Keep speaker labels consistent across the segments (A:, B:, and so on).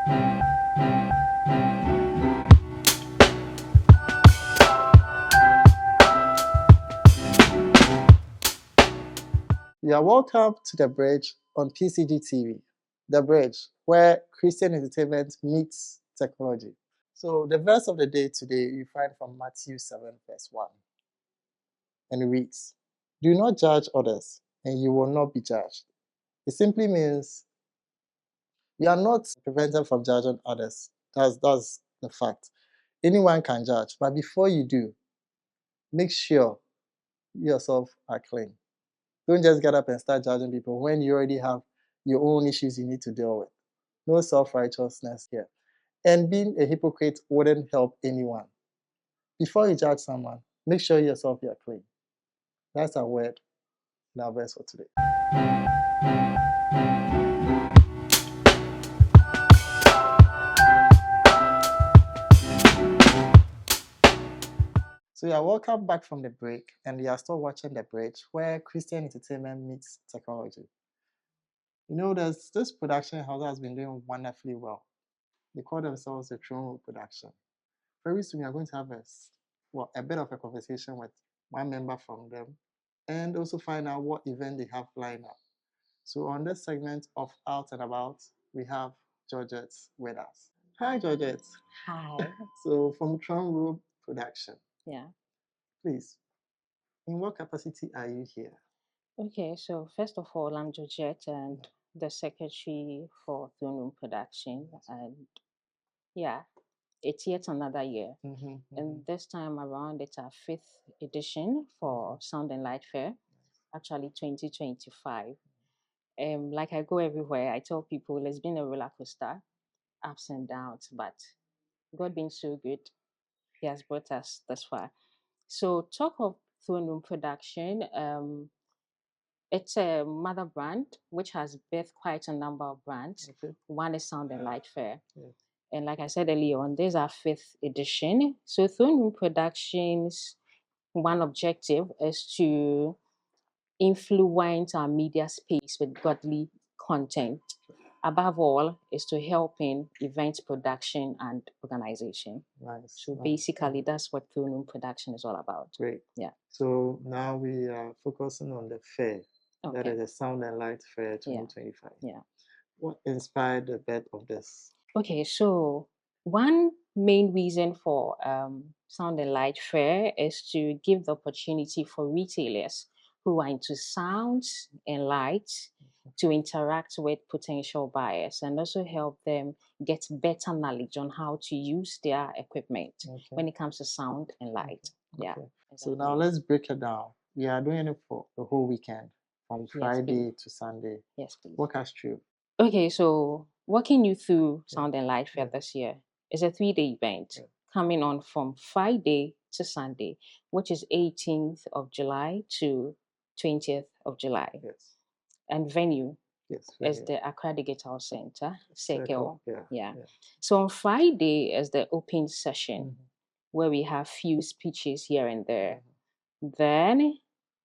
A: You are welcome to The Bridge on PCG TV. The Bridge, where Christian entertainment meets technology. So the verse of the day today you find from Matthew 7, verse 1. And it reads, "Do not judge others, and you will not be judged." It simply means you are not prevented from judging others. That's the fact. Anyone can judge, but before you do, make sure you yourself are clean. Don't just get up and start judging people when you already have your own issues you need to deal with. No self-righteousness here. And being a hypocrite wouldn't help anyone. Before you judge someone, make sure yourself you are clean. That's our word in our verse for today. So you are welcome back from the break, and you are still watching The Bridge, where Christian entertainment meets technology. You know, this production house has been doing wonderfully well. They call themselves the Throne Room Production. Very soon, we are going to have a bit of a conversation with one member from them, and also find out what event they have lined up. So on this segment of Out and About, we have Georgette with us. Hi, Georgette.
B: Hi.
A: So from Throne Room Production,
B: Yeah.
A: please, in what capacity are you here?
B: Okay, so first of all, I'm Georgette and the secretary for Throne Room Production. And yeah, it's yet another year. And this time around, it's our 5th edition for Sound and Light Fair, actually 2025. Like I go everywhere, I tell people it's been a roller coaster, ups and downs, but God being so good, He has brought us this far. So, talk of Throne Room Production. It's a mother brand which has birthed quite a number of brands.
A: Okay.
B: One is Sound and Light Fair.
A: Yeah.
B: And like I said earlier on, this is our 5th edition. So Throne Room Productions, one objective is to influence our media space with godly content. Above all, is to help in event production and organization.
A: Nice.
B: So
A: nice.
B: basically, that's what Throne Room Production is all about.
A: Great.
B: Yeah.
A: So now we are focusing on the fair. That
B: Okay.
A: is the Sound and Light Fair 2025.
B: Yeah.
A: What inspired the birth of this?
B: Okay, so one main reason for Sound and Light Fair is to give the opportunity for retailers who are into sounds and lights to interact with potential buyers and also help them get better knowledge on how to use their equipment when it comes to sound and light. Yeah.
A: Okay. So now let's break it down. We are doing it for the whole weekend, from Friday to Sunday.
B: Yes, please.
A: Walk us through.
B: Okay, so walking you through Sound and Light Fair this year is a 3-day event coming on from Friday to Sunday, which is 18th of July to 20th of July.
A: Yes.
B: And venue
A: Yes,
B: is the Accra Digital Center, Circle.
A: Yeah.
B: So on Friday is the open session where we have few speeches here and there. Then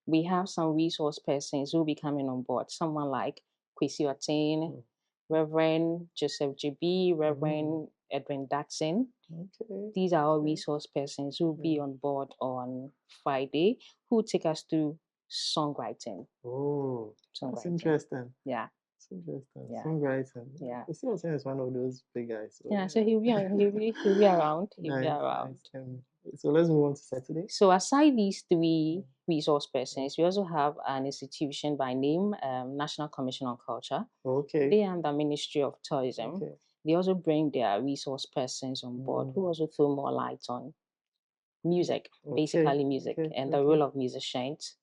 B: we have some resource persons who will be coming on board. Someone like Kwesi Otain, Reverend Joseph GB, Reverend Edwin Datson.
A: Okay.
B: These are all resource persons who will be on board on Friday, who will take us through songwriting.
A: Oh, that's interesting.
B: Yeah.
A: It's interesting.
B: Yeah.
A: Songwriting.
B: Yeah.
A: Kwesi Otain is one of those big guys. So
B: Yeah, so he'll be around. He'll be around.
A: So let's move on to Saturday.
B: So aside these 3 resource persons, we also have an institution by name, National Commission on Culture.
A: Okay.
B: They are the Ministry of Tourism.
A: Okay.
B: They also bring their resource persons on board who also throw more light on music, basically music, and the role of musicians.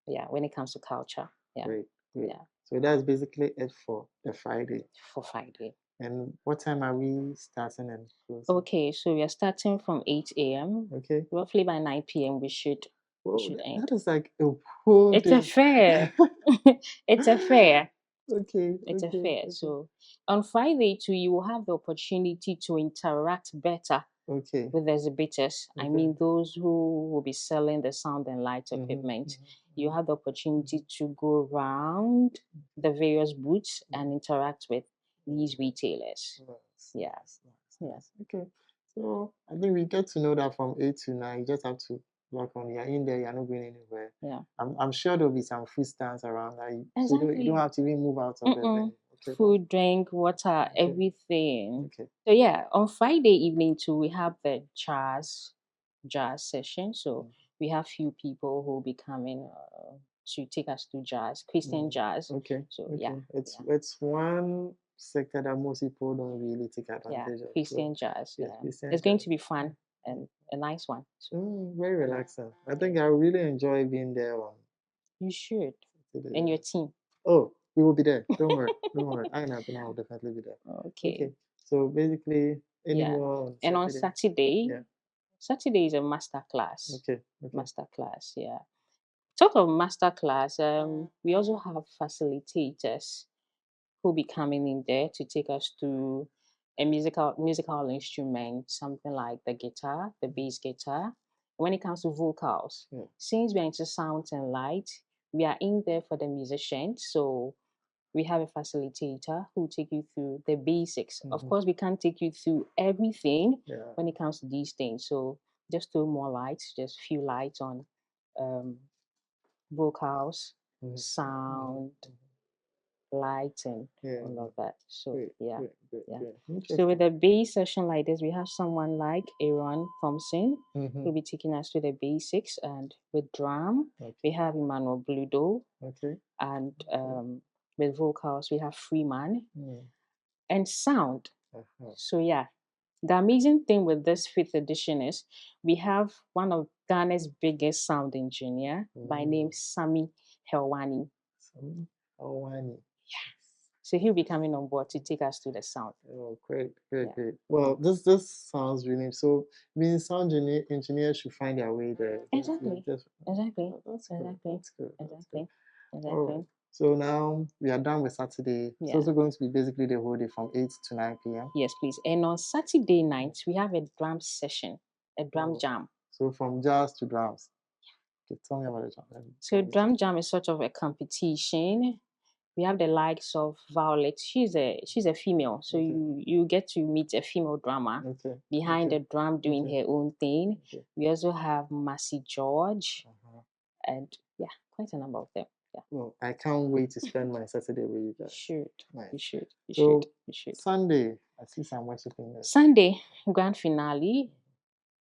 B: Yeah, when it comes to culture. Yeah.
A: Great.
B: Yeah.
A: So that's basically it for the Friday.
B: For Friday.
A: And what time are we starting and closing?
B: Okay, so we are starting from 8 a.m.
A: Okay.
B: Roughly by 9 p.m. we should end.
A: That is like a whole
B: It's
A: day.
B: a fair. It's a fair.
A: Okay.
B: It's a fair. So on Friday too, you will have the opportunity to interact better with the exhibitors. I mean, those who will be selling the sound and light equipment. You have the opportunity to go around the various booths and interact with these retailers.
A: Nice,
B: Yeah.
A: nice, nice. Okay. So I think we get to know that from 8 to 9. You just have to work on. You're in there. You're not going anywhere.
B: Yeah.
A: I'm sure there'll be some food stands around that. So
B: Exactly.
A: you don't have to even move out of the venue. Okay.
B: Food, drink, water,
A: Okay.
B: everything.
A: Okay.
B: So yeah, on Friday evening too, we have the jazz session. So we have few people who will be coming to take us to jazz, Christian jazz.
A: Okay.
B: So
A: Okay.
B: yeah,
A: It's one sector that most people don't really take advantage of.
B: Christian jazz.
A: Yes,
B: Yeah,
A: Christian
B: it's going
A: jazz.
B: to be fun and a nice one. So
A: Very relaxing. I think I really enjoy being there on
B: you should,
A: Saturday.
B: and your team.
A: Oh, we will be there. Don't worry. Don't worry. I and Abina will definitely be there.
B: Okay.
A: So basically, any more on
B: And on
A: Saturday?
B: Saturday is a master class.
A: Okay.
B: Master class. Yeah. Talk of master class. We also have facilitators who'll be coming in there to take us through a musical instrument, something like the guitar, the bass guitar. When it comes to vocals, since we are into sound and light, we are in there for the musicians. So we have a facilitator who will take you through the basics. Of course, we can't take you through everything when it comes to these things. So just throw more lights, just few lights on vocals, sound, light, and all of that. So
A: great.
B: So with a bass session like this, we have someone like Aaron Thompson who'll be taking us to the basics, and with drum we have Emmanuel Bludo, and with vocals we have Freeman, and sound. So yeah, the amazing thing with this 5th edition is we have one of Ghana's biggest sound engineer by name Sami Helwani. So he'll be coming on board to take us to the sound.
A: Oh, great. Well, this sounds really so. Means sound engineers should find their way there.
B: Exactly.
A: That's good. Right. So now we are done with Saturday. It's also going to be basically the whole day from 8 to 9 p.m.
B: Yes, please. And on Saturday night, we have a drum session, a drum jam.
A: So from jazz to drums. Okay, tell me about the jam.
B: So drum jam is sort of a competition. We have the likes of Violet. She's a female, so you get to meet a female drummer behind the drum doing her own thing. We also have Massey George, and quite a number of them. Yeah.
A: Well, I can't wait to spend my Saturday with you guys.
B: You should.
A: Sunday, I see some worshiping there.
B: Sunday, grand finale.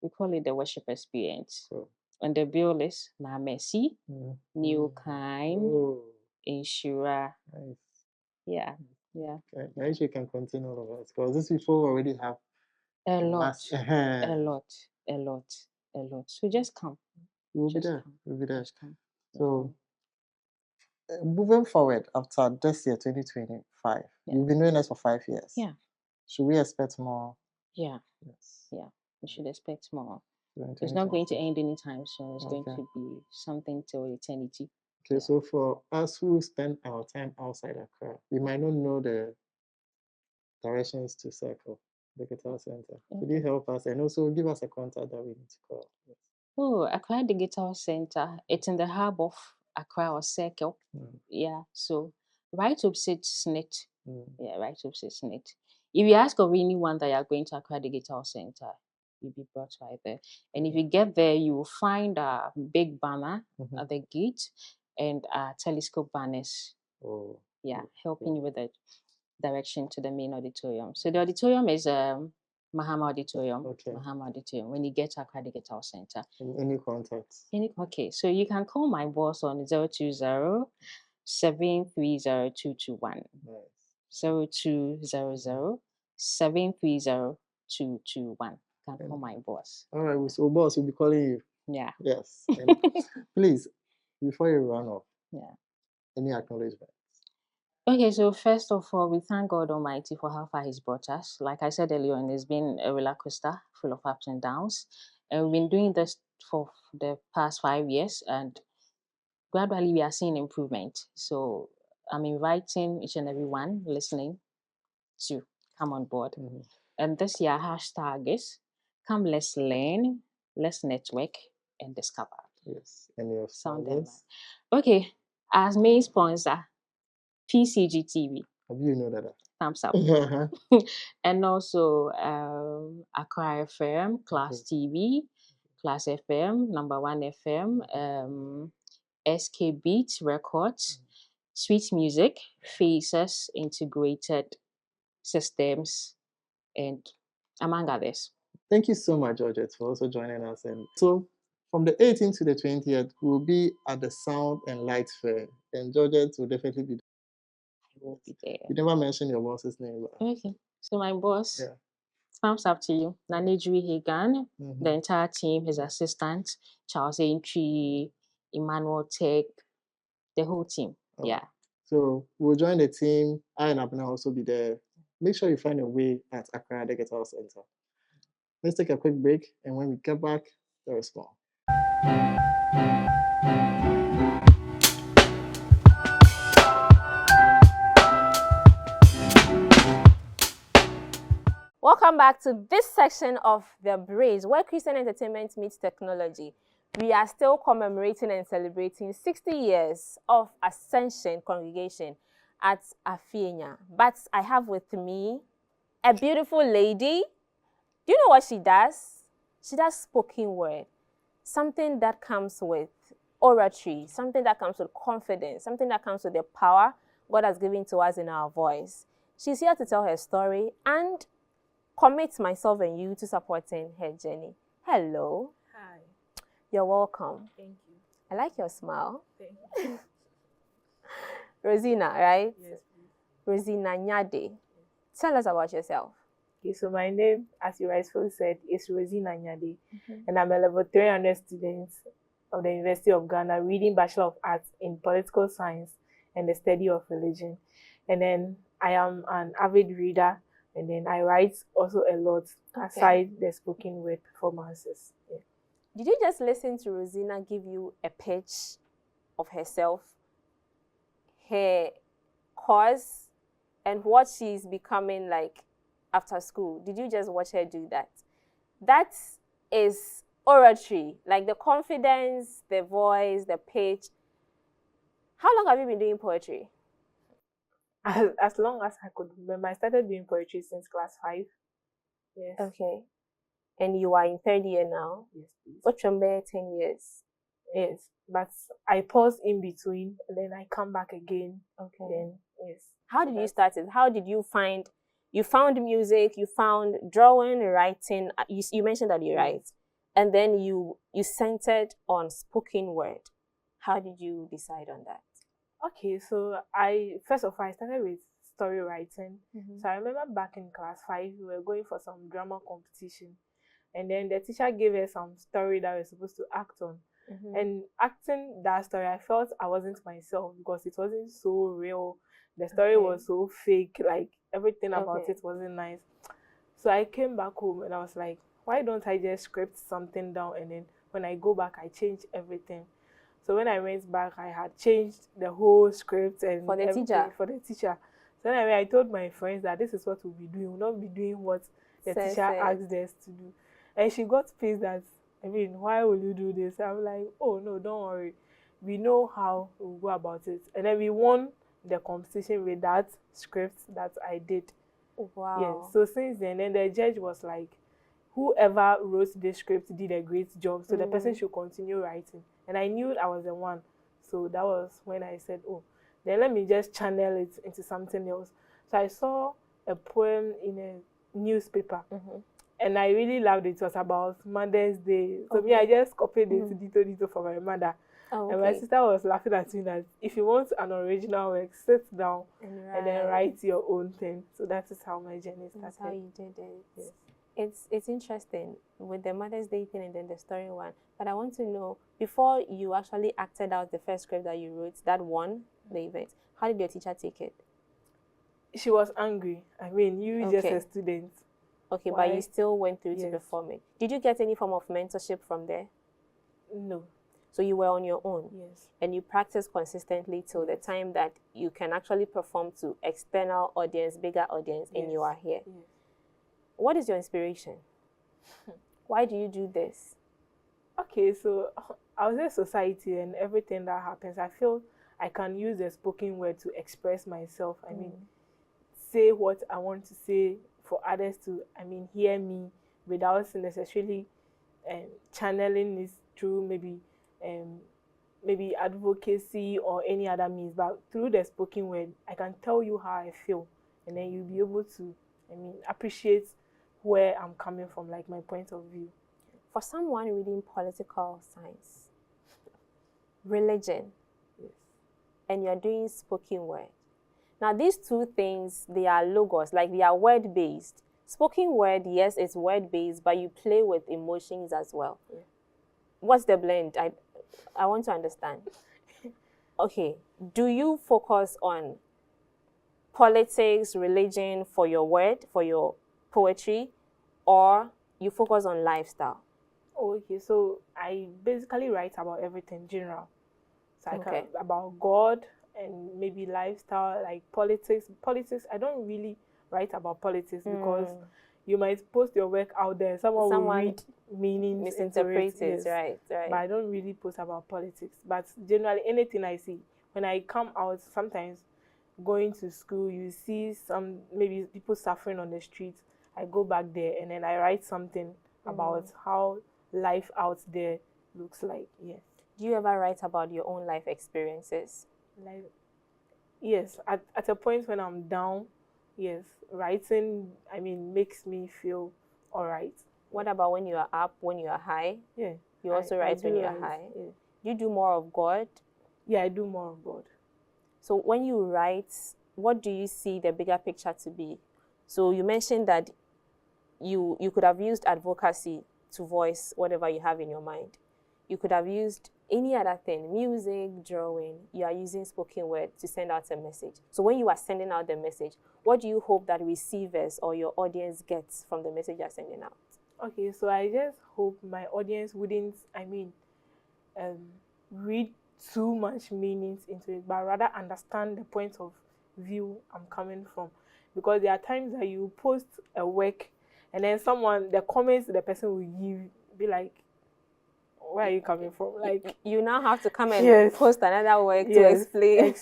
B: We call it the worship experience. On the bill list, Na Mercy, New Kind, Inshira.
A: Nice.
B: Yeah.
A: I wish you can continue all of us because these people already have
B: a lot. So just come.
A: We'll be there. So moving forward after this year, 2025, you've been doing this for 5 years.
B: Yeah.
A: Should we expect more?
B: Yeah.
A: Yes.
B: Yeah. We should expect more. It's not going to end anytime soon. It's going to be something till eternity.
A: Okay, so for us who spend our time outside Accra, we might not know the directions to circle the Guitar Center. Could you help us and also give us a contact that we need to call? Yes.
B: Oh, Accra Digital Center. It's in the hub of Accra or Circle. Yeah, so right opposite SNIT. Yeah, right opposite SNIT. If you ask of anyone that you are going to Accra Digital Center, you'll be brought right there. And if you get there, you will find a big banner at the gate and telescope banners. Helping you with the direction to the main auditorium. So the auditorium is Mahama Auditorium. Mahama Auditorium. When you get to Accra Digital Center.
A: Any contacts?
B: Okay, so you can call my boss on 020-730-221. 0200-730-221. Can call my boss.
A: All right, so boss will be calling you.
B: Yeah.
A: Yes. And please, before you run off, any acknowledgement?
B: Okay, so first of all, we thank God Almighty for how far He's brought us. Like I said earlier, and it's been a roller coaster full of ups and downs. And we've been doing this for the past 5 years, and gradually we are seeing improvement. So I'm inviting each and every one listening to come on board. And this year, hashtag is come, let's learn, let's network and discover.
A: Yes. And your
B: sound. Okay, as main sponsor, PCG TV.
A: Have you know that?
B: thumbs up. And also Accra FM, Class TV, Class FM, Number One FM, SK Beats Records, Sweet Music, Faces Integrated Systems, and among others.
A: Thank you so much, Georgette, for also joining us. And so, from the 18th to the 20th, we'll be at the Sound and Light Fair, and Georgette will definitely be
B: I will be there.
A: You never mentioned your boss's name.
B: Okay, so my boss, thumbs up to you. Nanejri Hagan, the entire team, his assistant, Charles Aintree, Emmanuel Tech, the whole team. Yeah.
A: So we'll join the team. I and Abner will also be there. Make sure you find a way at Accra Digital Center. Let's take a quick break, and when we get back, there is more.
C: Welcome back to this section of The Bridge, where Christian entertainment meets technology. We are still commemorating and celebrating 60 years of Ascension Congregation at Afienya. But I have with me a beautiful lady. Do you know what she does? She does spoken word, something that comes with oratory, something that comes with confidence, something that comes with the power God has given to us in our voice. She's here to tell her story and commit myself and you to supporting her journey. Hello.
D: Hi.
C: You're welcome.
D: Thank you.
C: I like your smile.
D: Thank you.
C: Rosina, right?
D: Yes, please.
C: Rosina Nyade. Tell us about yourself.
D: Okay, so my name, as you rightfully said, is Rosina Nyade, and I'm a level 300 student of the University of Ghana, reading Bachelor of Arts in Political Science and the Study of Religion. And then I am an avid reader, and then I write also a lot aside the spoken word performances. Yeah.
C: Did you just listen to Rosina give you a pitch of herself, her course, and what she's becoming like after school? Did you just watch her do that? That is oratory, like the confidence, the voice, the pitch. How long have you been doing poetry?
D: As long as I could remember. I started doing poetry since class 5. Yes.
C: Okay. And you are in 3rd year now?
D: Yes, please.
C: What from there, 10 years?
D: Yes. But I pause in between and then I come back again.
C: Okay.
D: Then, yes.
C: How did you start it? How did you find, you found music, you found drawing, writing, you mentioned that you write, and then you centered on spoken word. How did you decide on that?
D: Okay, so first of all, I started with story writing. So I remember back in class 5, we were going for some drama competition. And then the teacher gave us some story that we were supposed to act on. And acting that story, I felt I wasn't myself because it wasn't so real. The story was so fake, like everything about it wasn't nice. So I came back home and I was like, why don't I just script something down, and then when I go back, I change everything. So when I went back, I had changed the whole script and
C: for the teacher.
D: So then I told my friends that this is what we'll be doing. We'll not be doing what the teacher asked us to do. And she got pissed that, why will you do this? I'm like, oh no, don't worry. We know how we'll go about it. And then we won the competition with that script that I did.
C: Wow.
D: Yes. So since then the judge was like, whoever wrote this script did a great job, so the person should continue writing. And I knew I was the one. So that was when I said, oh, then let me just channel it into something else. So I saw a poem in a newspaper. And I really loved it. It was about Mother's Day. So me, I just copied it dito for my mother. And my sister was laughing at me that if you want an original work, sit down and then write your own thing. So that is how my journey started.
C: That's how you did it. Yes. It's interesting with the Mother's Day thing and then the story one. But I want to know, before you actually acted out the first script that you wrote, that won the event, how did your teacher take it?
D: She was angry. You just a student.
C: Okay, but you still went through to perform it. Did you get any form of mentorship from there?
D: No.
C: So you were on your own?
D: Yes.
C: And you practiced consistently till the time that you can actually perform to external audience, bigger audience, and you are here.
D: Yes.
C: What is your inspiration? Why do you do this?
D: Okay, so I was in society and everything that happens, I feel I can use the spoken word to express myself. say what I want to say for others to, I mean, hear me without necessarily channeling this through maybe advocacy or any other means, but through the spoken word, I can tell you how I feel, and then you'll be able to, I mean, appreciate where I'm coming from, like my point of view.
C: For someone reading political science, religion,
D: Yes.
C: and you're doing spoken word. Now, these two things, they are logos, like they are word-based. Spoken word, yes, it's word-based, but you play with emotions as well.
D: Yeah.
C: What's the blend? I want to understand. Okay, do you focus on politics, religion for your word, for your poetry, or you focus on lifestyle?
D: Okay, so I basically write about everything general. So I
C: Okay.
D: can about God and maybe lifestyle, like politics. Politics, I don't really write about politics because you might post your work out there. Someone will read meanings,
C: misinterpret it,
D: yes.
C: right.
D: But I don't really post about politics. But generally, anything I see, when I come out, sometimes going to school, you see some maybe people suffering on the streets. I go back there and then I write something about how life out there looks like. Yeah.
C: Do you ever write about your own life experiences?
D: Like, yes, at a point when I'm down, yes, writing, I mean, makes me feel all right.
C: What about when you are up, when you are high?
D: Yeah.
C: You also write when you are high?
D: Yeah.
C: You do more of God?
D: Yeah, I do more of God.
C: So when you write, what do you see the bigger picture to be? So you mentioned that you could have used advocacy to voice whatever you have in your mind. You could have used any other thing, music, drawing. You are using spoken word to send out a message. So when you are sending out the message, what do you hope that receivers or your audience gets from the message you're sending out?
D: Okay, so I just hope my audience wouldn't, read too much meanings into it, but rather understand the point of view I'm coming from. Because there are times that you post a work and then the comments the person will give, be like, where are you coming from? Like,
C: you now have to come and post another work to explain.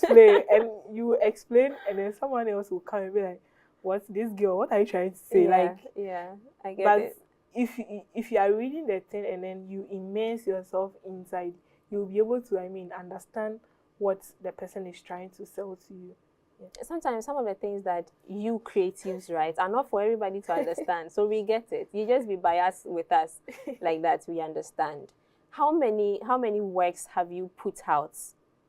D: And you explain, and then someone else will come and be like, what's this girl? What are you trying to say?
C: I get it.
D: If you are reading the thing and then you immerse yourself inside, you'll be able to, understand what the person is trying to sell to you. Yeah.
C: Sometimes some of the things that you creatives write are not for everybody to understand. So we get it. You just be biased with us like that. We understand. How many works have you put out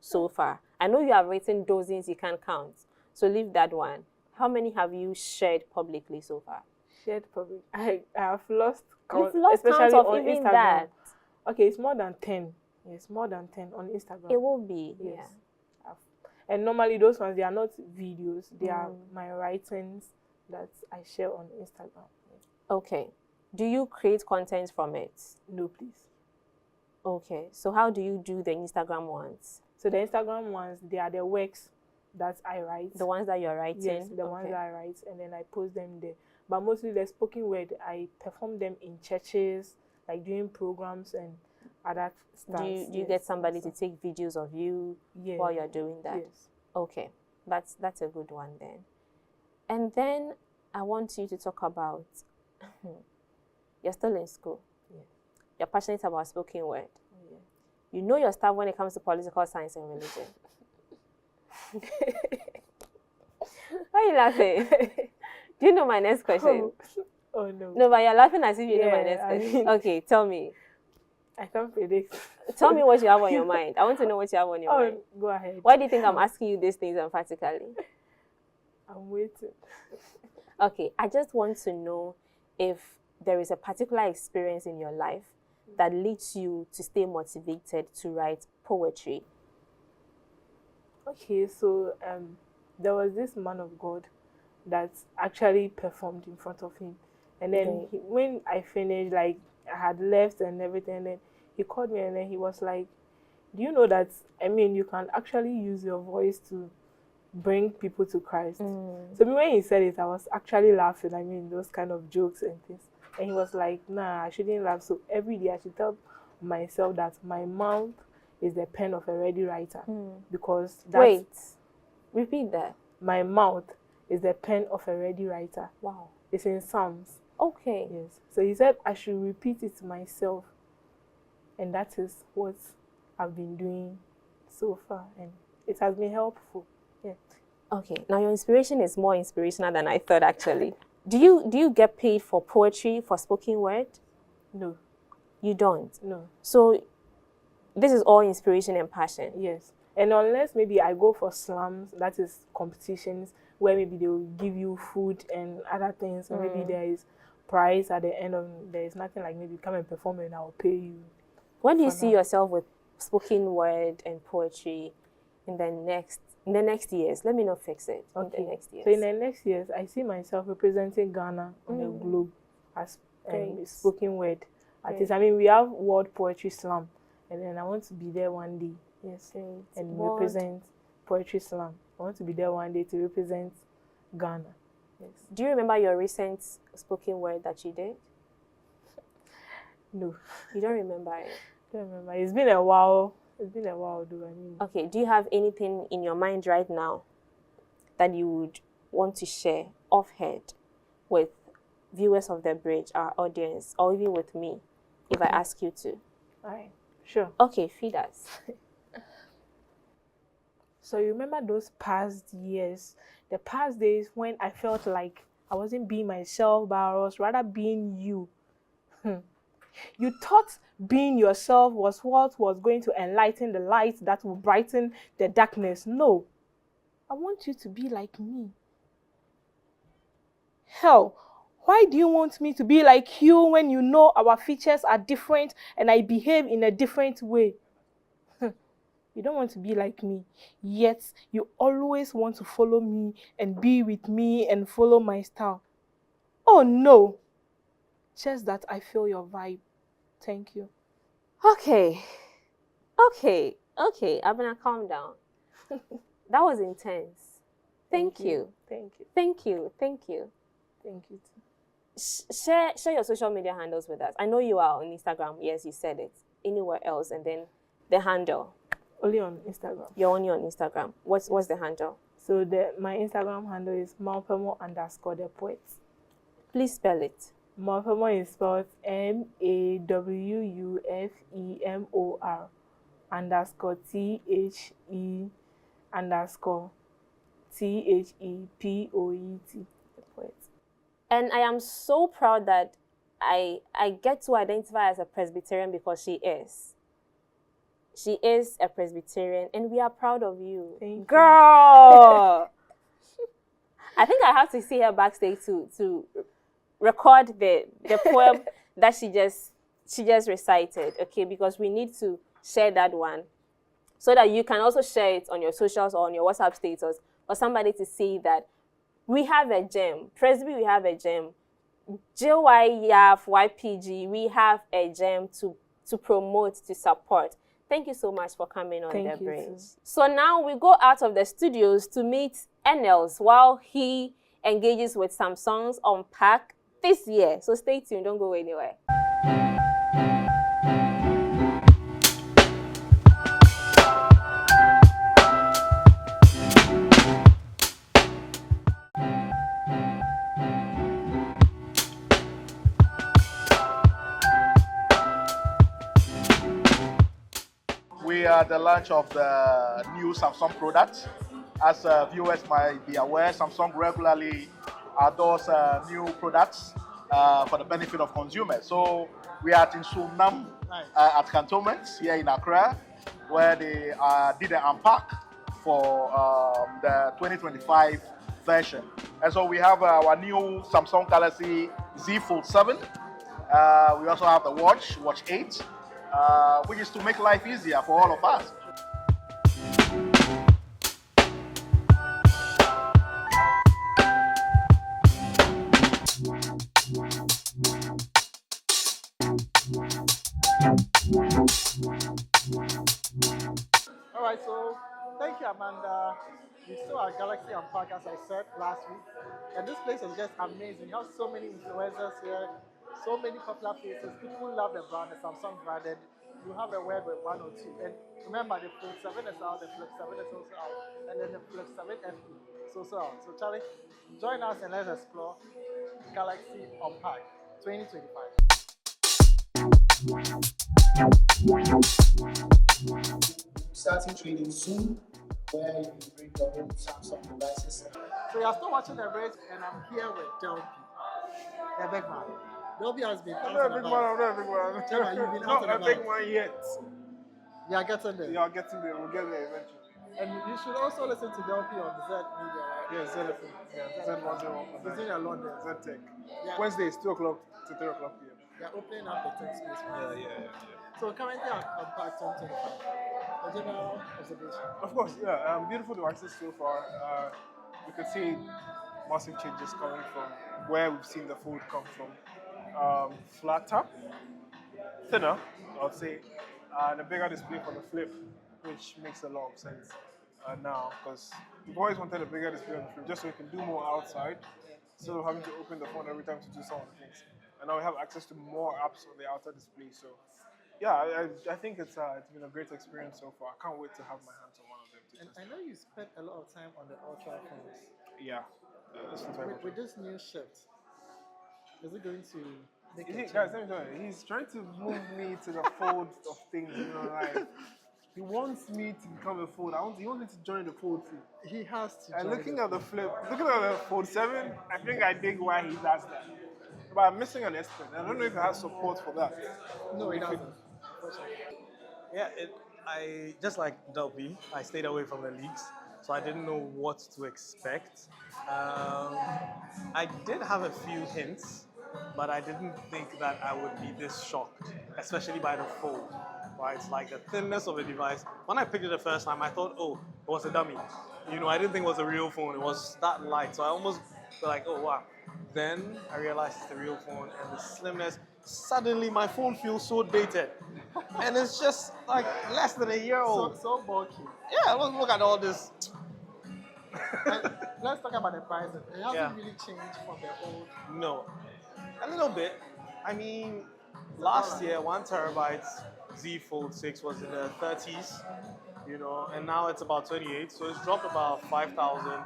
C: so far? I know you have written dozens you can't count. So leave that one. How many have you shared publicly so far?
D: Shared public. I have lost count.
C: You've lost
D: especially
C: count of
D: on
C: even
D: Instagram.
C: that.
D: Okay, it's more than 10. Yes, more than 10 on Instagram.
C: It will be.
D: Yes.
C: Yeah.
D: And normally those ones, they are not videos. They are my writings that I share on Instagram.
C: Okay. Do you create content from it?
D: No, please.
C: Okay. So how do you do the Instagram ones?
D: So the Instagram ones, they are the works that I write.
C: The ones that you're writing?
D: Yes, the ones that I write, and then I post them there. But mostly the spoken word, I perform them in churches, like doing programs and other stuff.
C: Do you get somebody to take videos of you while you're doing that?
D: Yes.
C: Okay, that's a good one then. And then I want you to talk about, you're still in school.
D: Yeah.
C: You're passionate about spoken word.
D: Yeah.
C: You know your stuff when it comes to political science and religion. Why are you laughing? Do you know my next question?
D: Oh no.
C: No, but you're laughing as if you know my next question. Okay, tell me.
D: I can't predict.
C: Tell me what you have on your mind. I want to know what you have on your mind.
D: Go ahead.
C: Why do you think I'm asking you these things emphatically?
D: I'm waiting.
C: Okay, I just want to know if there is a particular experience in your life that leads you to stay motivated to write poetry.
D: Okay, so there was this man of God that actually performed in front of him. And then when I finished, like, I had left and everything, and then he called me and then he was like, do you know that, you can actually use your voice to bring people to Christ? So when he said it, I was actually laughing, those kind of jokes and things. And he was like, nah, I shouldn't laugh. So every day I should tell myself that my mouth is the pen of a ready writer. Because that's...
C: Wait, repeat that.
D: My mouth is the pen of a ready writer.
C: Wow.
D: It's in Psalms.
C: Okay.
D: Yes. So he said I should repeat it to myself. And that is what I've been doing so far. And it has been helpful. Yeah.
C: Okay. Now your inspiration is more inspirational than I thought, actually. Do you get paid for poetry, for spoken word?
D: No.
C: You don't?
D: No.
C: So this is all inspiration and passion?
D: Yes. And unless maybe I go for slams, that is competitions, where maybe they will give you food and other things, or maybe there is prize at the end of, there is nothing like maybe come and perform and I'll pay you.
C: When do you see yourself with spoken word and poetry in the next years? Let me not fix it.
D: Okay.
C: In the next years.
D: So in the next years, I see myself representing Ghana on the globe as spoken word artist. I mean, we have World Poetry Slam, and then I want to be there one day. Yes. And represent Poetry Slam. I want to be there one day to represent Ghana. Yes.
C: Do you remember your recent spoken word that you did?
D: No.
C: You don't remember it?
D: I don't remember. It's been a while. It's been a while, though. I mean.
C: Okay. Do you have anything in your mind right now that you would want to share offhand with viewers of The Bridge, our audience, or even with me, if I ask you to?
D: All right. Sure.
C: Okay, feed us.
D: So you remember those past years, the past days when I felt like I wasn't being myself, but I was rather being you. You thought being yourself was what was going to enlighten the light that will brighten the darkness. No. I want you to be like me. Hell, why do you want me to be like you when you know our features are different and I behave in a different way? You don't want to be like me, yet you always want to follow me and be with me and follow my style. Oh no, just that I feel your vibe. Thank you.
C: Okay. Abena, calm down. That was intense. Thank you.
D: Thank you.
C: Thank you. Thank you.
D: Thank you too.
C: Share your social media handles with us. I know you are on Instagram. Yes, you said it. Anywhere else, and then the handle.
D: Only on Instagram.
C: You're only on Instagram. What's the handle?
D: So my Instagram handle is Mawufemo_the_poet.
C: Please spell it.
D: Mawufemo is spelled MAWUFEMOR _THE_THEPOET. The poet.
C: And I am so proud that I get to identify as a Presbyterian because she is. She is a Presbyterian, and we are proud of you.
D: Thank you.
C: Girl! I think I have to see her backstage to record the poem that she just recited, okay? Because we need to share that one so that you can also share it on your socials or on your WhatsApp status for somebody to see that we have a gem. Presby, we have a gem. JYF, YPG, we have a gem to promote, to support. Thank you so much for coming on The Bridge. So now we go out of the studios to meet Enels while he engages with some songs on Pack this year. So stay tuned, don't go anywhere.
E: We are at the launch of the new Samsung product. As viewers might be aware, Samsung regularly adores new products for the benefit of consumers. So we are at Nsumnam at Cantonment here in Accra, where they did an unpack for the 2025 version. And so we have our new Samsung Galaxy Z Fold 7. We also have the Watch 8. Which is to make life easier for all of us.
A: All right, so thank you, Amanda. We saw our Galaxy Unpack, as I said last week, and this place is just amazing. You have so many influencers here, so many popular faces. People love the brand, the Samsung branded. You have a word with 102. And remember, the Flip 7 is out, the Flip 7 is also out, and then the Flip 7 FE. So Charlie, join us and let's explore Galaxy Unpacked 2025.
F: Starting trading soon, where you can bring your own Samsung devices.
A: So you're still watching the bridge, and I'm here with Delby, the big man. Delby has been
G: I'm not a big man, I'm not a big man.
A: Chema, you've been out
G: Not
A: and
G: a big
A: about.
G: one yet.
A: You are getting there.
G: We are getting there, we'll get there eventually.
A: And you should also listen to Delby on Z Media, right?
G: Yeah, ZFM. Yeah, Z101.
A: He's doing a lot there.
G: Z-Tech.
A: Yeah.
G: Wednesdays, 2 o'clock to 3 o'clock p.m.
A: They're opening up the tech space.
G: Yeah.
A: So currently at Unpacked 2025, a general observation.
G: Of course, yeah. Beautiful devices so far. We could see massive changes coming from where we've seen the fold come from. Flatter, thinner, I would say, and a bigger display for the flip, which makes a lot of sense now because we've always wanted a bigger display on the flip just so we can do more outside instead of having to open the phone every time to do some of the things. And now we have access to more apps on the outer display. So, yeah, I think it's been a great experience so far. I can't wait to have my hands on one of them.
A: And I know you spent a lot of time on the Ultra phones.
G: Yeah.
A: With this new shift, is it going to make a
G: Guys, let me tell you, he's trying to move me to the fold of things, like he wants me to become a fold. He wants me to join the fold too.
A: He has to.
G: And looking at the flip, looking at the Fold 7, I think I dig why he does that. But I'm missing an S Pen. I don't know if it has support for that.
A: No, it doesn't.
H: Yeah, I just like Delby, I stayed away from the leaks, so I didn't know what to expect. I did have a few hints, but I didn't think that I would be this shocked, especially by the fold. Right, it's like the thinness of the device. When I picked it the first time, I thought, oh, it was a dummy. I didn't think it was a real phone. It was that light, so I almost felt like, oh wow. Then I realized it's the real phone, and the slimness. Suddenly, my phone feels so dated, and it's just like less than a year old.
A: So bulky.
H: Yeah, look at all this.
A: And let's talk about the prices. It hasn't
H: Yeah.
A: really changed from the old.
H: No, a little bit. I mean, last year 1 terabyte Z Fold 6 was in the 30s, and now it's about 28, so it's dropped about 5,000.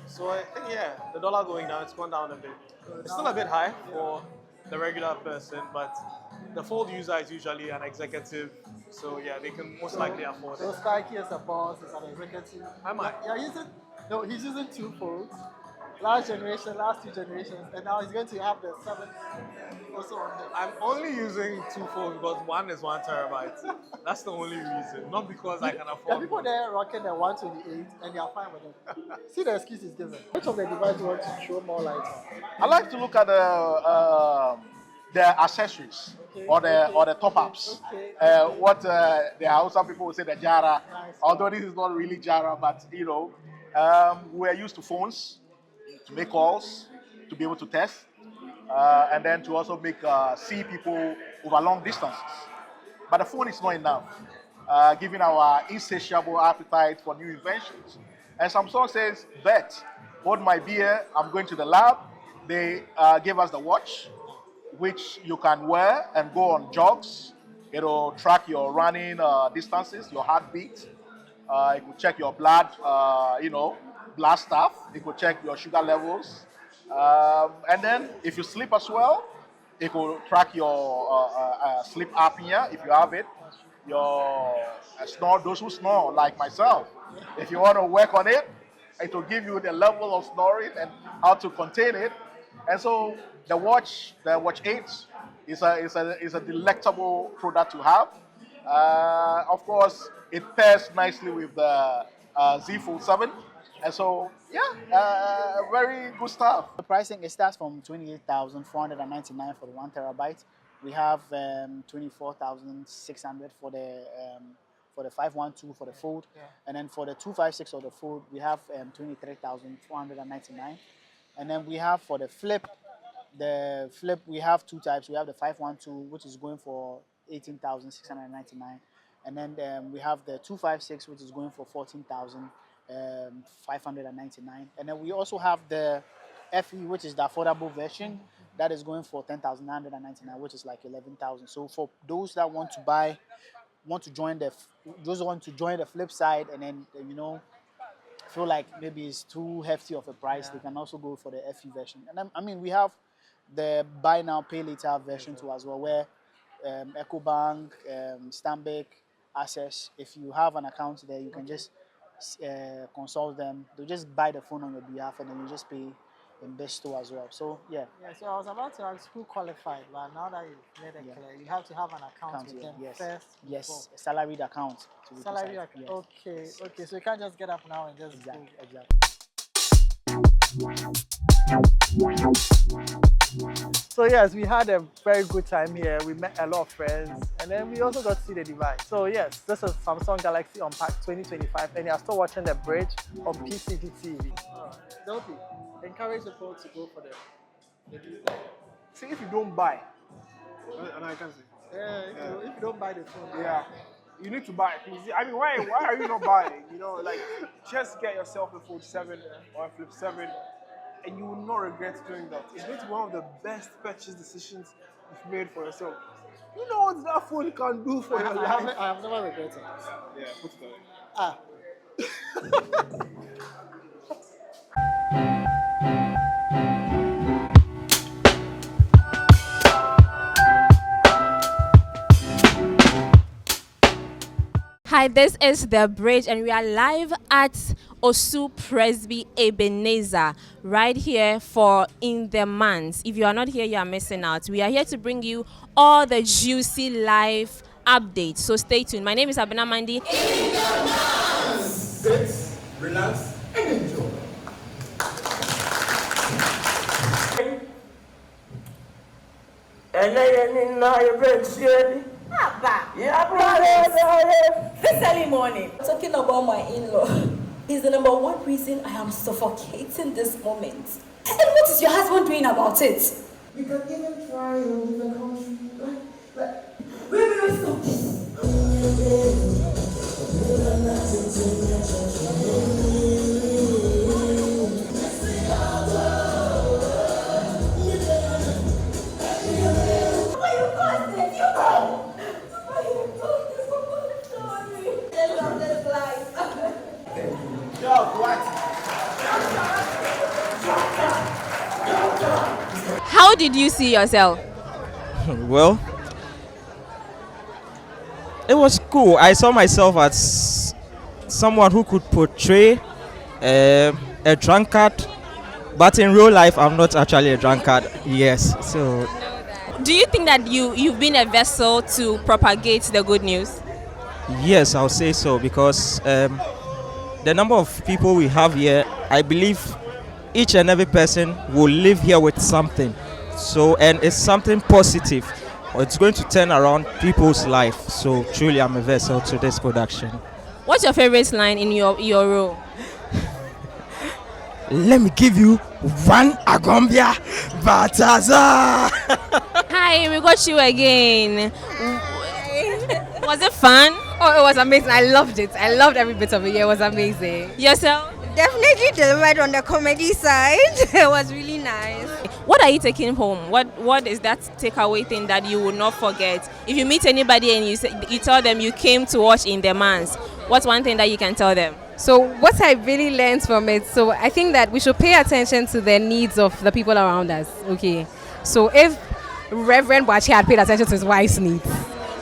H: So I think, the dollar going down, it's gone down a bit. It's still a bit high for the regular person, but the Fold user is usually an executive, so they can most likely afford
A: So
H: it.
A: Spikey is a boss, is an executive.
H: I might.
A: He's using 2 phones. Last 2 generations, and now he's going to have the 7 also on there.
H: I'm only using 2 phones because one is 1 terabyte. That's the only reason, not because I can
A: There are
H: afford
A: people
H: one.
A: there rocking the 128 and they are fine with it. See the excuse he's given. Which of the devices you want to throw more light on?
E: I like to look at the accessories or the top ups.
A: Okay.
E: There are some people who say the Jara,
A: Nice.
E: although this is not really Jara, but we're used to phones to make calls, to be able to test, and then to also see people over long distances. But the phone is not enough, given our insatiable appetite for new inventions. And Samsung says, bet, hold my beer, I'm going to the lab. They gave us the watch, which you can wear and go on jogs. It'll track your running distances, your heartbeat. It will check your blood, blood stuff. It will check your sugar levels. And then if you sleep as well, it will track your sleep apnea if you have it. Your snore, those who snore like myself. If you want to work on it, it will give you the level of snoring and how to contain it. And so the Watch 8 is a delectable product to have. Of course, it pairs nicely with the Z Fold 7. And so, very good stuff.
F: The pricing, it starts from 28,499 for the 1 terabyte. We have 24,600 for the 512 for the Fold, and then for the 256 of the Fold, we have 23,499. And then we have for the Flip, we have 2 types. We have the 512, which is going for 18,699, and then we have the 256, which is going for 14,599. And then we also have the FE, which is the affordable version, that is going for 10,999, which is like 11,000. So for those that want to join the flip side, and then feel like maybe it's too hefty of a price, they can also go for the FE version. And I mean, we have the buy now, pay later version too as well, where EcoBank, Stanbic, Access, if you have an account there, you can just consult them. They'll just buy the phone on your behalf, and then you just pay in their store as well. So yeah.
A: Yeah, so I was about to ask who qualified, but now that you've made it clear, you have to have an account with them first.
F: Yes, a salaried account.
A: Salary account. Okay, okay. So you can't just get up now and just
F: exactly.
A: So yes, we had a very good time here. We met a lot of friends, and then we also got to see the device. So yes, this is Samsung Galaxy Unpacked 2025, and you're still watching The Bridge on PCG TV. Delphi, encourage the people to go for the device.
G: See, if you don't buy, and I can say,
A: If you don't buy the phone,
G: yeah, you need to buy it. I mean, why are you not buying? You know, like, just get yourself a Fold 7 or a Flip 7, and you will not regret doing that. It's going to be one of the best purchase decisions you've made for yourself. You know what that phone can do for your life?
A: I have never regretted.
G: Yeah, put it away.
A: Ah.
C: Hi, this is The Bridge, and we are live at Osu Presby Ebenezer, right here for In the Mans. If you are not here, you are missing out. We are here to bring you all the juicy live updates, so stay tuned. My name is Abena Mandi. In the Mans!
I: Sit, relax, and enjoy.
J: This early morning. Talking about my in-law is the number one reason I am suffocating this moment. And what is your husband doing about it?
I: You can even try in different countries.
J: Wait, stop.
C: How did you see yourself?
K: Well, it was cool. I saw myself as someone who could portray a drunkard, but in real life, I'm not actually a drunkard. Yes, so.
C: Do you think that you've been a vessel to propagate the good news?
K: Yes, I'll say so, because the number of people we have here, I believe each and every person will live here with something. So, and it's something positive. It's going to turn around people's life. So truly, I'm a vessel to this production.
C: What's your favorite line in your role?
K: Let me give you one Agombia Bataza.
C: Hi, we got you again. Was it fun?
L: Oh, it was amazing. I loved it. I loved every bit of it. It was amazing.
C: Yourself?
L: Definitely delivered on the comedy side. It was really nice.
C: What are you taking home? What is that takeaway thing that you will not forget? If you meet anybody and you tell them you came to watch In the Mans, what's one thing that you can tell them?
L: So what I really learned from it, so I think that we should pay attention to the needs of the people around us. Okay. So if Reverend Bachi had paid attention to his wife's needs,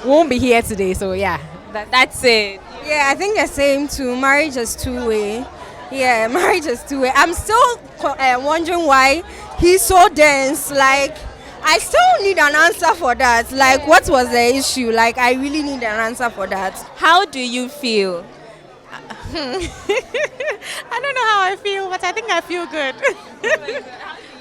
L: we won't be here today. So yeah.
C: That's it.
L: Yeah, I think the same too. Marriage is two-way. Yeah, marriage is two-way. I'm still wondering why he's so dense. Like, I still need an answer for that. Like, what was the issue? Like, I really need an answer for that.
C: How do you feel?
L: I don't know how I feel, but I think I feel good.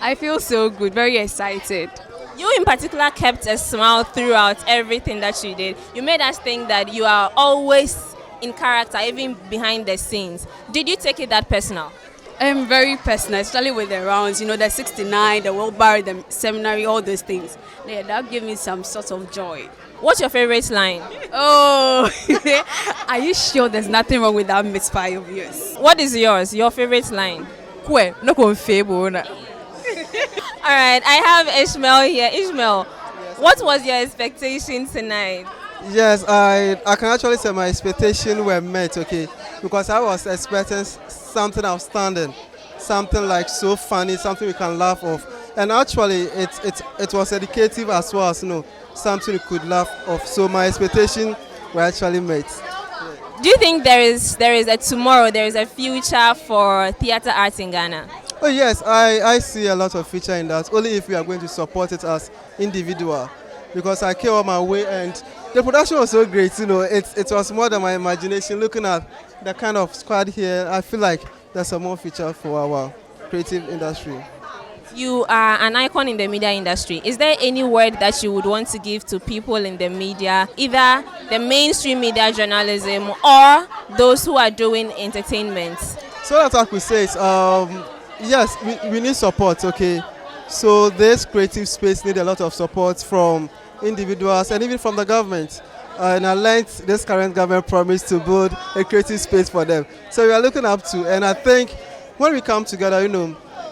M: I feel so good, very excited.
C: You in particular kept a smile throughout everything that you did. You made us think that you are always in character, even behind the scenes. Did you take it that personal?
M: Very personal, especially with the rounds, you know, the 69, the World Bar, the seminary, all those things. Yeah, that gave me some sort of joy.
C: What's your favorite line?
M: Oh, are you sure there's nothing wrong with that misfire of yours?
C: What is yours, your favorite line?
M: No confable.
C: All right, I have Ishmael here. Ishmael, what was your expectation tonight?
N: Yes, I can actually say my expectations were met, okay, because I was expecting something outstanding, something like so funny, something we can laugh off, and actually it was educative as well as something we could laugh off. So my expectations were actually met.
C: Do you think there is a tomorrow, there is a future for theatre arts in Ghana?
N: Oh yes, I see a lot of future in that. Only if we are going to support it as individual, because I came on my way and the production was so great. It was more than my imagination. Looking at the kind of squad here, I feel like there's a more future for our creative industry.
C: You are an icon in the media industry. Is there any word that you would want to give to people in the media, either the mainstream media journalism or those who are doing entertainment?
N: So that's what we say is, yes, we need support, okay? So this creative space need a lot of support from individuals and even from the government. And I learned this current government promised to build a creative space for them. So we are looking up to, and I think when we come together,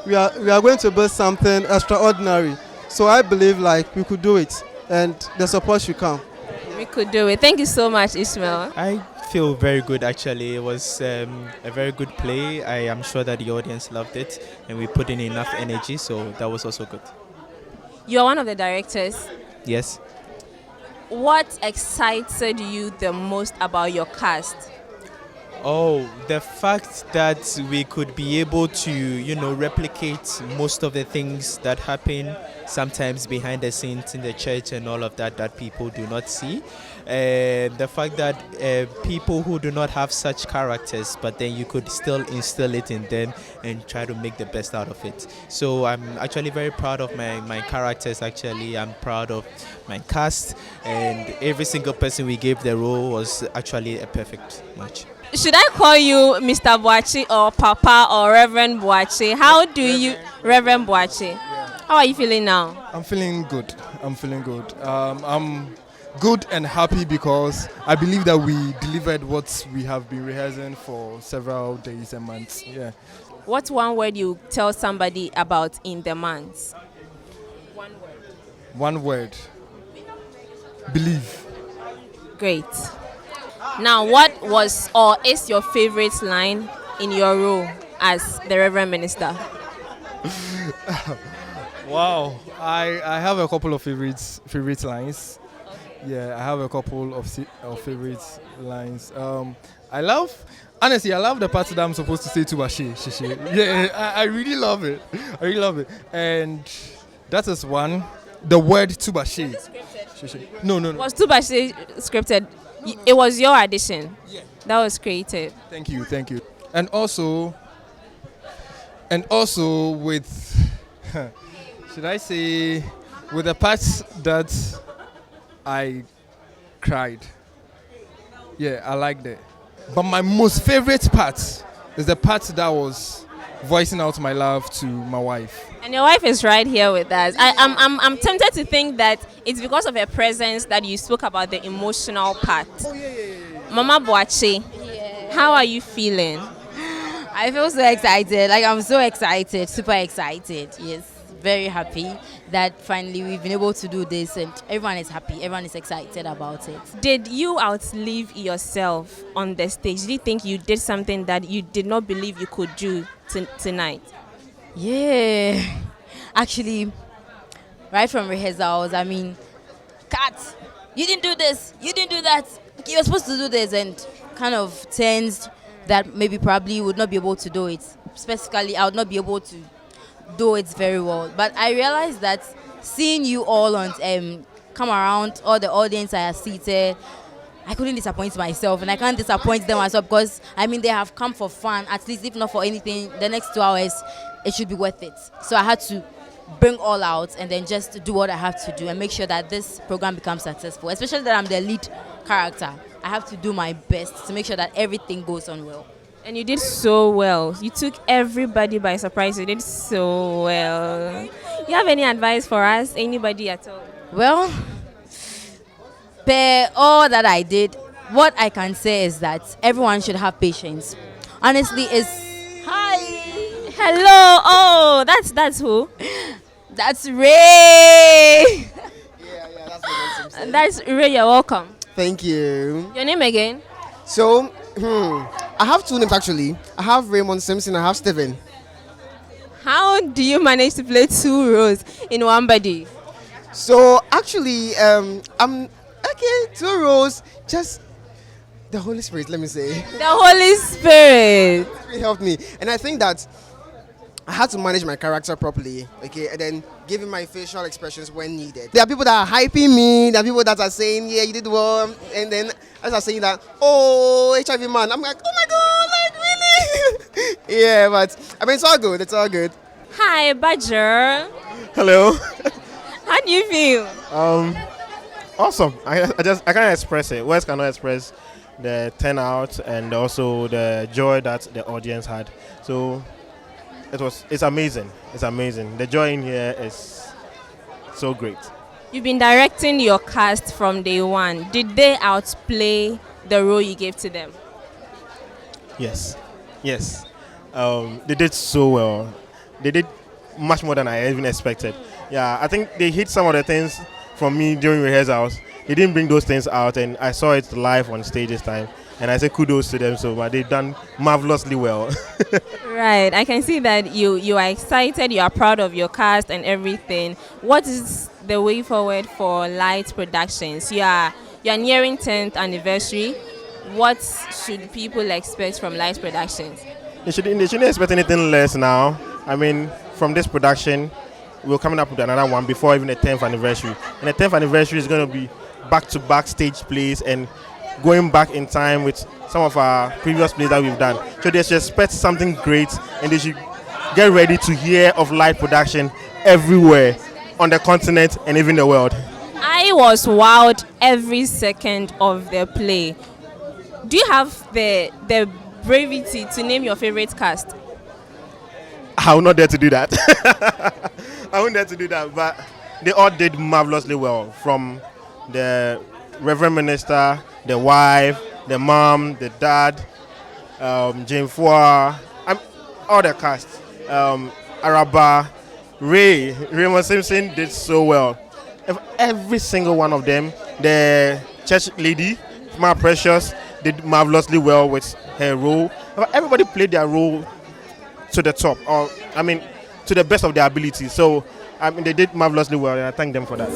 N: we are going to build something extraordinary. So I believe like we could do it, and the support should come.
C: We could do it. Thank you so much, Ishmael.
O: I feel very good actually. It was a very good play. I am sure that the audience loved it, and we put in enough energy, so that was also good.
C: You're one of the directors.
O: Yes.
C: What excited you the most about your cast?
O: Oh, the fact that we could be able to, replicate most of the things that happen sometimes behind the scenes in the church and all of that people do not see. The fact that people who do not have such characters, but then you could still instill it in them and try to make the best out of it. So I'm actually very proud of my characters, actually. I'm proud of my cast, and every single person we gave the role was actually a perfect match.
C: Should I call you Mr. Boachi or Papa or Reverend Boachi? How do you, Reverend Boachi? How are you feeling now?
P: I'm feeling good. I'm good and happy because I believe that we delivered what we have been rehearsing for several days and months. Yeah.
C: What's one word you tell somebody about In the Months?
P: One word. Believe.
C: Great. Now, what was or is your favorite line in your role as the Reverend Minister?
P: Wow, I have a couple of favorite lines. Okay. Yeah, I have a couple of favorite lines. I love the part that I'm supposed to say to Bashe. Yeah, I really love it. And that is one. The word Tubashe. No.
C: Was Tubashe scripted? It was your audition.
P: Yeah.
C: That was creative.
P: Thank you. And also with, should I say, with the parts that I cried. Yeah, I liked it. But my most favorite part is the part that was voicing out my love to my wife.
C: And your wife is right here with us. I'm tempted to think that it's because of her presence that you spoke about the emotional part.
P: Oh, yeah.
C: Mama Boachi, how are you feeling?
Q: I feel so excited. Like, I'm so excited, super excited. Yes, very happy that finally we've been able to do this and everyone is happy. Everyone is excited about it.
C: Did you outlive yourself on the stage? Did you think you did something that you did not believe you could do tonight?
Q: Yeah, actually, right from rehearsals, Kat, you didn't do this, you didn't do that, you were supposed to do this, and kind of tensed that maybe probably would not be able to do it. Specifically, I would not be able to do it very well. But I realized that seeing you all on come around, all the audience I are seated, I couldn't disappoint myself, and I can't disappoint them as well because they have come for fun. At least, if not for anything, the next 2 hours it should be worth it. So I had to bring all out and then just do what I have to do and make sure that this program becomes successful. Especially that I'm the lead character, I have to do my best to make sure that everything goes on well.
C: And you did so well. You took everybody by surprise. You did so well. You have any advice for us? Anybody at all?
Q: Well, per all that I did, what I can say is that everyone should have patience. Honestly, hi.
C: Hello. Oh, that's who?
Q: That's Ray.
A: Yeah, that's what I'm saying.
C: That's Ray. You're welcome.
R: Thank you.
C: Your name again?
R: So, I have two names actually. I have Raymond Simpson, I have Stephen.
C: How do you manage to play two roles in one body?
R: So, actually, I'm okay, two roles, just the Holy Spirit, let me say.
C: The Holy Spirit.
R: It helped me. And I think that I had to manage my character properly, okay, and then giving my facial expressions when needed. There are people that are hyping me, there are people that are saying, yeah, you did well, and then others are saying that, oh, HIV man. I'm like, oh my God, like really? Yeah, but I mean, it's all good, it's all good.
C: Hi, Badger.
S: Hello.
C: How do you feel?
S: Awesome. I can't express it. Words cannot express the turnout and also the joy that the audience had. So it's amazing. It's amazing. The joy in here is so great.
C: You've been directing your cast from day one. Did they outplay the role you gave to them?
S: Yes. They did so well. They did much more than I even expected. Yeah, I think they hit some of the things from me during rehearsals. They didn't bring those things out, and I saw it live on stage this time. And I say kudos to them, but they've done marvelously well.
C: Right, I can see that you are excited, you are proud of your cast and everything. What is the way forward for Light Productions? You are nearing 10th anniversary. What should people expect from Light Productions?
S: They shouldn't expect anything less now. I mean, from this production, we're coming up with another one before even the 10th anniversary. And the 10th anniversary is going to be back-to-back stage plays and going back in time with some of our previous plays that we've done. So they should expect something great, and they should get ready to hear of Light Production everywhere on the continent and even the world.
C: I was wowed every second of the play. Do you have the bravery to name your favorite cast?
S: I will not dare to do that. I won't dare to do that, but they all did marvelously well, from the Reverend Minister, the wife, the mom, the dad, Jane Fua, all the cast, Araba, Raymond Simpson did so well. Every single one of them, the church lady, Ma Precious, did marvelously well with her role. Everybody played their role to the top, to the best of their ability. So, they did marvelously well, and I thank them for that.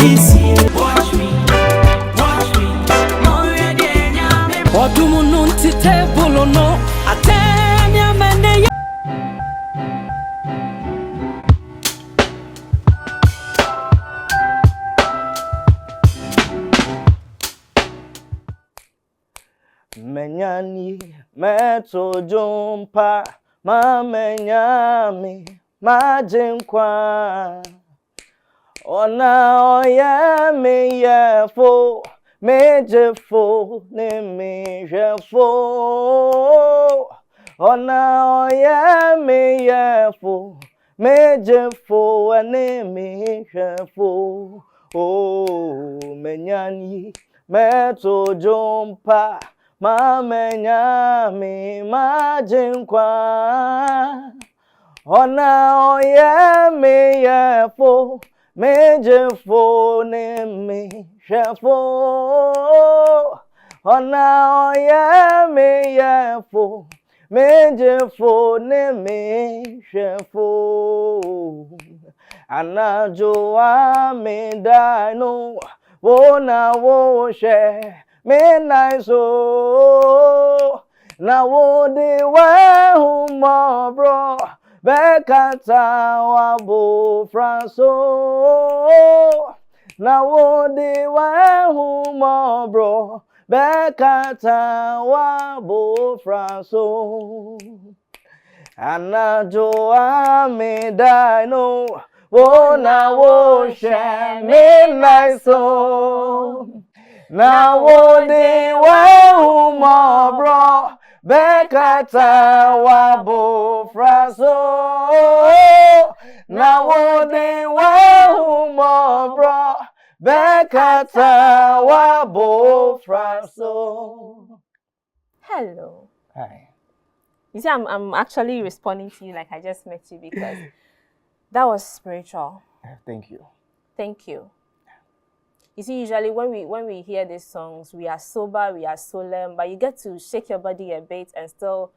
T: easy. Watch me, Odumununti table no, atenya mene.
U: Menyani meto jumpa ma menyami majinkwa ona oya me yefo mejefo ne mejefo ona oya me yefo mejefo ne mejefo oh menyani meto jumpa ma menyami majinkwa ona oya me yefo mejefo ne mejefo ona oya me yefo mejefo ne mejefo anajo ame dino wona wo she midnight so na wo de wa humo bro bekata wa bo franso na wo de wa humo bro bekata wa bo franso anajo ame dino wo na wo she midnight so na wo de wa humo bro bekata wa bo fraso na wo de wa humo bro bekata wa bo fraso.
C: Hello.
U: Hi.
C: You see, I'm actually responding to you like I just met you because that was spiritual.
U: Thank you.
C: Thank you. You see, usually when we hear these songs, we are sober, we are solemn, but you get to shake your body a bit and still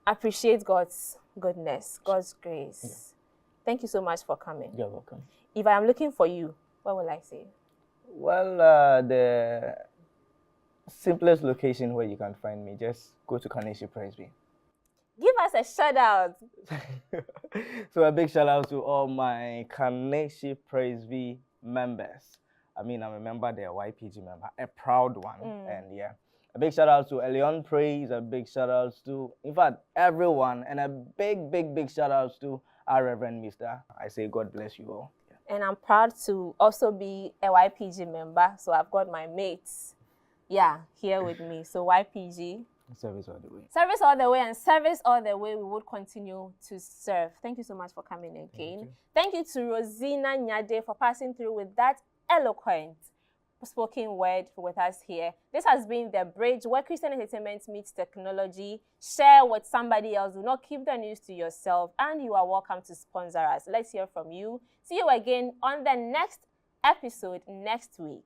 C: appreciate God's goodness, God's grace. Yeah. Thank you so much for coming.
U: You're welcome.
C: If I am looking for you, what will I say?
U: Well, the simplest location where you can find me, just go to Carnation Presby.
C: Give us a shout out.
U: So a big shout out to all my Carnation Presby members. I mean, I'm a member there, YPG member, a proud one. And yeah, a big shout out to Elion Praise, a big shout out to, in fact, everyone, and a big shout out to our Reverend Mister. I say God bless you all.
C: And I'm proud to also be a YPG member. So I've got my mates, here with me. So YPG.
U: Service all the way.
C: Service all the way, and service all the way we would continue to serve. Thank you so much for coming again. Thank you to Rosina Nyade for passing through with that eloquent spoken word with us here. This has been The Bridge, where Christian entertainment meets technology. Share with somebody else. Do not keep the news to yourself, and you are welcome to sponsor us. Let's hear from you. See you again on the next episode next week.